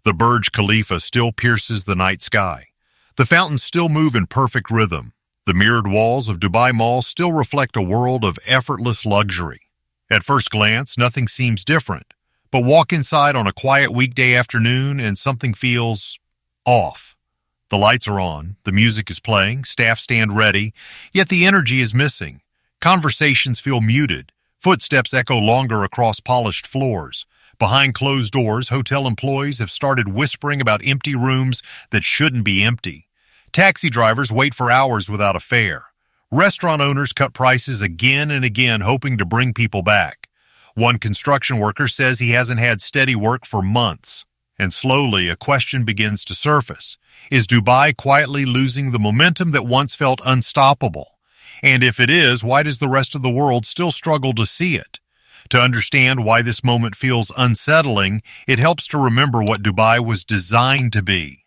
The Burj Khalifa still pierces the night sky. The fountains still move in perfect rhythm. The mirrored walls of Dubai Mall still reflect a world of effortless luxury. At first glance, nothing seems different, but walk inside on a quiet weekday afternoon and something feels off. The lights are on, the music is playing, staff stand ready, yet the energy is missing. Conversations feel muted. Footsteps echo longer across polished floors. Behind closed doors, hotel employees have started whispering about empty rooms that shouldn't be empty. Taxi drivers wait for hours without a fare. Restaurant owners cut prices again and again, hoping to bring people back. One construction worker says he hasn't had steady work for months. And slowly, a question begins to surface. Is Dubai quietly losing the momentum that once felt unstoppable? And if it is, why does the rest of the world still struggle to see it? To understand why this moment feels unsettling, it helps to remember what Dubai was designed to be.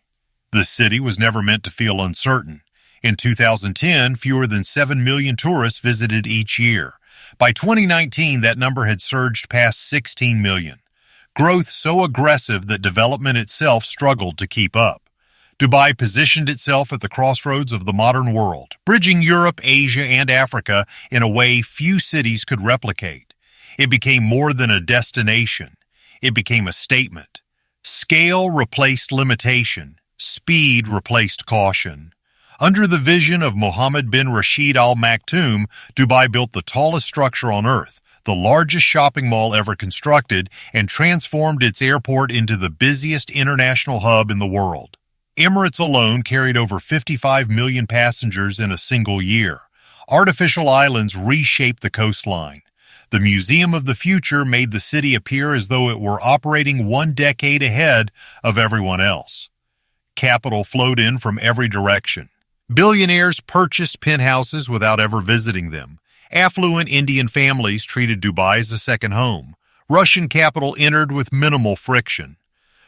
The city was never meant to feel uncertain. In 2010, fewer than 7 million tourists visited each year. By 2019, that number had surged past 16 million. Growth so aggressive that development itself struggled to keep up. Dubai positioned itself at the crossroads of the modern world, bridging Europe, Asia, and Africa in a way few cities could replicate. It became more than a destination. It became a statement. Scale replaced limitation. Speed replaced caution. Under the vision of Mohammed bin Rashid Al Maktoum, Dubai built the tallest structure on earth, the largest shopping mall ever constructed, and transformed its airport into the busiest international hub in the world. Emirates alone carried over 55 million passengers in a single year. Artificial islands reshaped the coastline. The Museum of the Future made the city appear as though it were operating 1 decade ahead of everyone else. Capital flowed in from every direction. Billionaires purchased penthouses without ever visiting them. Affluent Indian families treated Dubai as a second home. Russian capital entered with minimal friction.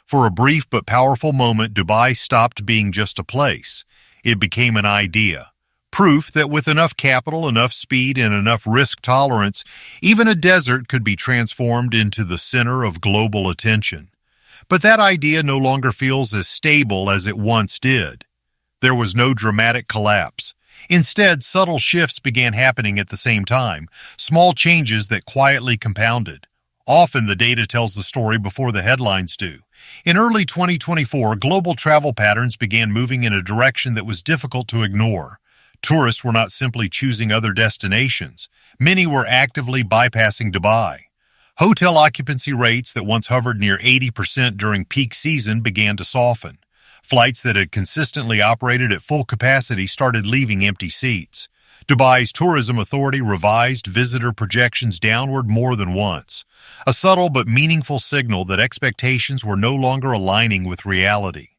For a brief but powerful moment, Dubai stopped being just a place. It became an idea. Proof that with enough capital, enough speed, and enough risk tolerance, even a desert could be transformed into the center of global attention. But that idea no longer feels as stable as it once did. There was no dramatic collapse. Instead, subtle shifts began happening at the same time, small changes that quietly compounded. Often the data tells the story before the headlines do. In early 2024, global travel patterns began moving in a direction that was difficult to ignore. Tourists were not simply choosing other destinations. Many were actively bypassing Dubai. Hotel occupancy rates that once hovered near 80% during peak season began to soften. Flights that had consistently operated at full capacity started leaving empty seats. Dubai's tourism authority revised visitor projections downward more than once, a subtle but meaningful signal that expectations were no longer aligning with reality.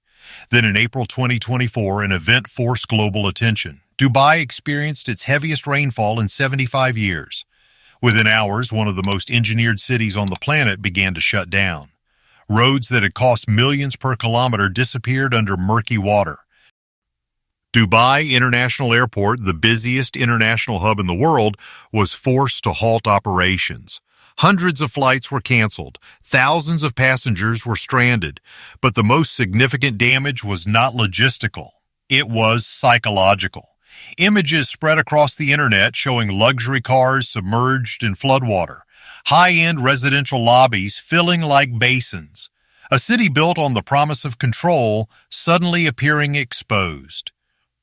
Then in April 2024, an event forced global attention. Dubai experienced its heaviest rainfall in 75 years. Within hours, one of the most engineered cities on the planet began to shut down. Roads that had cost millions per kilometer disappeared under murky water. Dubai International Airport, the busiest international hub in the world, was forced to halt operations. Hundreds of flights were canceled. Thousands of passengers were stranded. But the most significant damage was not logistical. It was psychological. Images spread across the internet showing luxury cars submerged in floodwater, high-end residential lobbies filling like basins, a city built on the promise of control suddenly appearing exposed.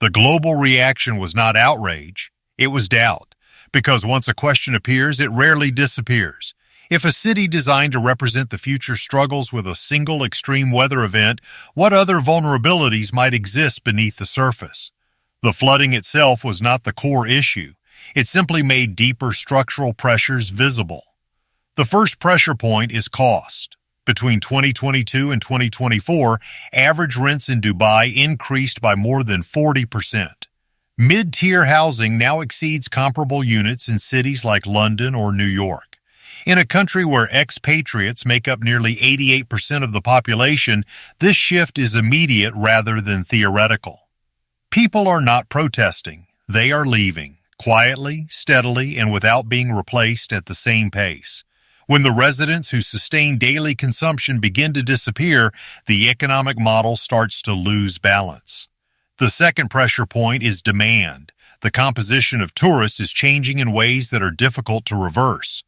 The global reaction was not outrage, it was doubt, because once a question appears, it rarely disappears. If a city designed to represent the future struggles with a single extreme weather event, what other vulnerabilities might exist beneath the surface? The flooding itself was not the core issue. It simply made deeper structural pressures visible. The first pressure point is cost. Between 2022 and 2024, average rents in Dubai increased by more than 40%. Mid-tier housing now exceeds comparable units in cities like London or New York. In a country where expatriates make up nearly 88% of the population, this shift is immediate rather than theoretical. People are not protesting, they are leaving, quietly, steadily, and without being replaced at the same pace. When the residents who sustain daily consumption begin to disappear, the economic model starts to lose balance. The second pressure point is demand. The composition of tourists is changing in ways that are difficult to reverse.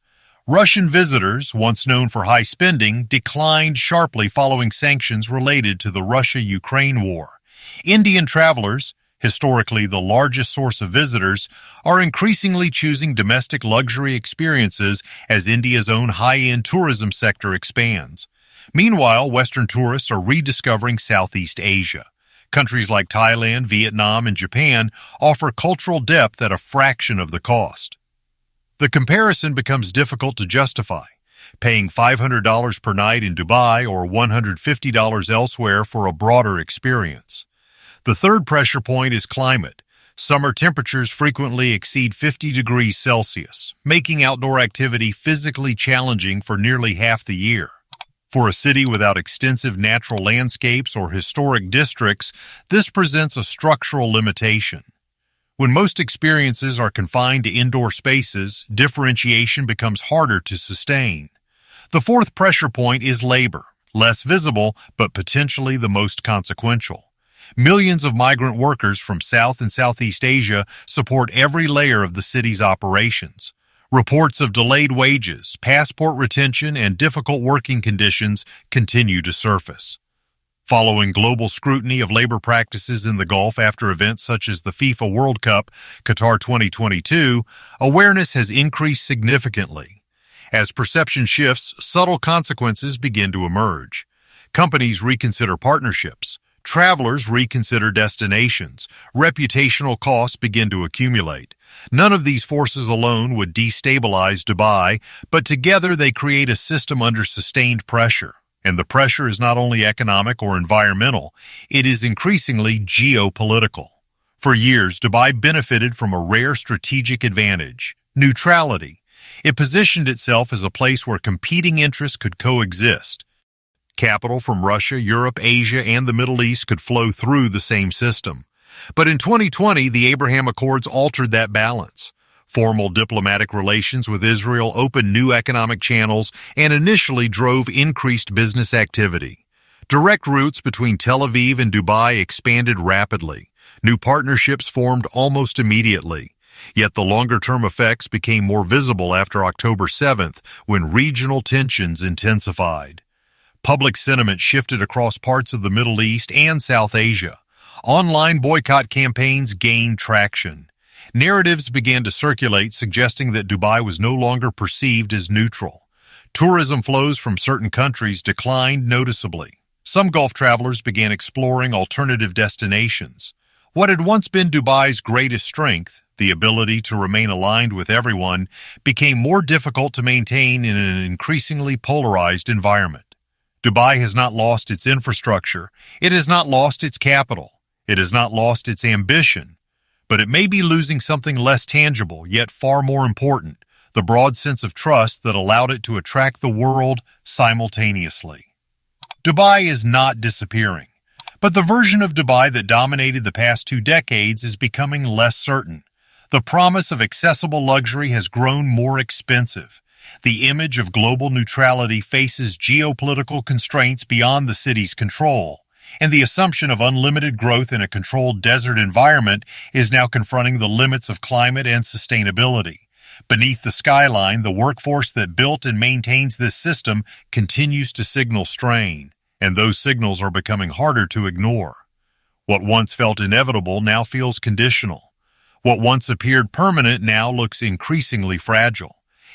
Russian visitors, once known for high spending, declined sharply following sanctions related to the Russia-Ukraine war. Indian travelers, historically the largest source of visitors, are increasingly choosing domestic luxury experiences as India's own high-end tourism sector expands. Meanwhile, Western tourists are rediscovering Southeast Asia. Countries like Thailand, Vietnam, and Japan offer cultural depth at a fraction of the cost. The comparison becomes difficult to justify. Paying $500 per night in Dubai or $150 elsewhere for a broader experience. The third pressure point is climate. Summer temperatures frequently exceed 50 degrees Celsius, making outdoor activity physically challenging for nearly half the year. For a city without extensive natural landscapes or historic districts, this presents a structural limitation. When most experiences are confined to indoor spaces, differentiation becomes harder to sustain. The fourth pressure point is labor, less visible but potentially the most consequential. Millions of migrant workers from South and Southeast Asia support every layer of the city's operations. Reports of delayed wages, passport retention, and difficult working conditions continue to surface. Following global scrutiny of labor practices in the Gulf after events such as the FIFA World Cup, Qatar 2022, awareness has increased significantly. As perception shifts, subtle consequences begin to emerge. Companies reconsider partnerships. Travelers reconsider destinations. Reputational costs begin to accumulate. None of these forces alone would destabilize Dubai, but together they create a system under sustained pressure. And the pressure is not only economic or environmental, it is increasingly geopolitical. For years, Dubai benefited from a rare strategic advantage: neutrality. It positioned itself as a place where competing interests could coexist. Capital from Russia, Europe, Asia, and the Middle East could flow through the same system. But in 2020, the Abraham Accords altered that balance. Formal diplomatic relations with Israel opened new economic channels and initially drove increased business activity. Direct routes between Tel Aviv and Dubai expanded rapidly. New partnerships formed almost immediately. Yet the longer-term effects became more visible after October 7th, when regional tensions intensified. Public sentiment shifted across parts of the Middle East and South Asia. Online boycott campaigns gained traction. Narratives began to circulate suggesting that Dubai was no longer perceived as neutral. Tourism flows from certain countries declined noticeably. Some Gulf travelers began exploring alternative destinations. What had once been Dubai's greatest strength, the ability to remain aligned with everyone, became more difficult to maintain in an increasingly polarized environment. Dubai has not lost its infrastructure. It has not lost its capital. It has not lost its ambition. But it may be losing something less tangible, yet far more important: the broad sense of trust that allowed it to attract the world simultaneously. Dubai is not disappearing, but the version of Dubai that dominated the past 2 decades is becoming less certain. The promise of accessible luxury has grown more expensive. The image of global neutrality faces geopolitical constraints beyond the city's control, and the assumption of unlimited growth in a controlled desert environment is now confronting the limits of climate and sustainability. Beneath the skyline, the workforce that built and maintains this system continues to signal strain, and those signals are becoming harder to ignore. What once felt inevitable now feels conditional. What once appeared permanent now looks increasingly fragile.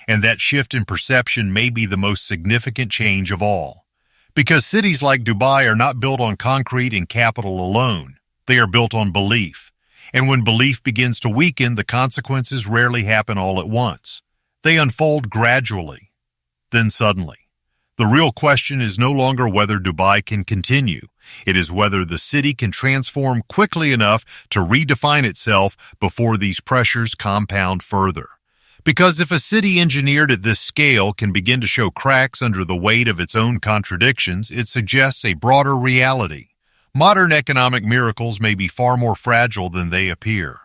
And that shift in perception may be the most significant change of all. Because cities like Dubai are not built on concrete and capital alone. They are built on belief. And when belief begins to weaken, the consequences rarely happen all at once. They unfold gradually, then suddenly. The real question is no longer whether Dubai can continue. It is whether the city can transform quickly enough to redefine itself before these pressures compound further. Because if a city engineered at this scale can begin to show cracks under the weight of its own contradictions, it suggests a broader reality. Modern economic miracles may be far more fragile than they appear.